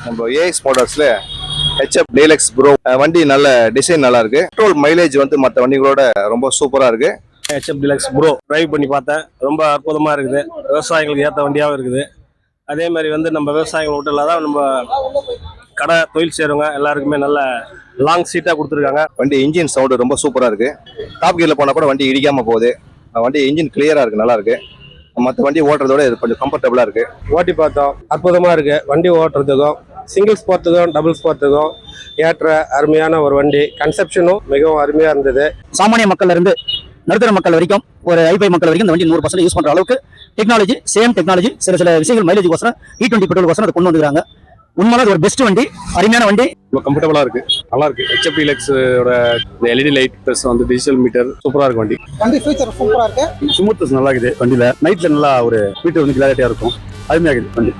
நம்ம ax மோட்டார்ஸ்ல HF deluxe bro வண்டி நல்ல டிசைன் நல்லா இருக்கு. பெட்ரோல் மைலேஜ் வந்து மற்ற வண்டிகளோட ரொம்ப சூப்பரா இருக்கு. ஹெச்எப் டீலக்ஸ் ப்ரோ டிரைவ் பண்ணி பார்த்தேன், ரொம்ப அற்புதமா இருக்குது. விவசாயிகளுக்கு ஏற்ற வண்டியாகவும் இருக்குது. அதே மாதிரி வந்து நம்ம விவசாயிகள் மட்டும் இல்லாத நம்ம கடை தொழில் செய்கிறவங்க எல்லாருக்குமே நல்ல லாங் சீட்டாக கொடுத்துருக்காங்க. வண்டி இன்ஜின் சவுண்டு ரொம்ப சூப்பரா இருக்கு. டாப் கியர்ல போனா கூட வண்டி இடிக்காம போகுது. வண்டி இன்ஜின் கிளியரா இருக்கு, நல்லா இருக்கு. மற்ற வண்டி ஓட்டுறதோட இது கொஞ்சம் கம்ஃபர்டபுளா இருக்கு. ஓட்டி பார்த்தோம், அற்புதமா இருக்கு. வண்டி ஓட்டுறதுக்கும் சிங்கிள்ஸ் போகிறதுக்கும் டபுள்ஸ் போகிறதுக்கும் ஏற்ற அருமையான ஒரு வண்டி. கன்செப்ஷனும் மிகவும் அருமையாக இருந்தது. சாமானிய மக்கள்ல இருந்து நடுத்தர மக்கள் வரைக்கும் ஒரு ஐபை மக்கள் வரைக்கும் இந்த வண்டி 100% யூஸ் பண்ற அளவுக்கு டெக்னாலஜி, சேம் டெக்னாலஜி, சில விஷயங்கள் மைலேஜ் கோசரம் E20 பெட்ரோல் அதை கொண்டு வந்துருக்காங்க. உண்மையில ஒரு பெஸ்ட் வண்டி, அருமையான வண்டி, ரொம்ப கம்ஃபர்டபுளா இருக்கு, நல்லா இருக்கு. ஹெச்எப் டீலக்ஸோட எல்இடி லைட் பிளஸ் வந்து டிஜிட்டல் மீட்டர் சூப்பரா இருக்கு. வண்டி ஃபீச்சர் சூப்பரா இருக்கு. ஸ்மூத்னஸ் நல்லா இருக்குது. வண்டியில நைட்ல நல்லா ஒரு வீட்டு வந்து கிளாரிட்டியா இருக்கும், அருமையா இருக்குது வண்டி.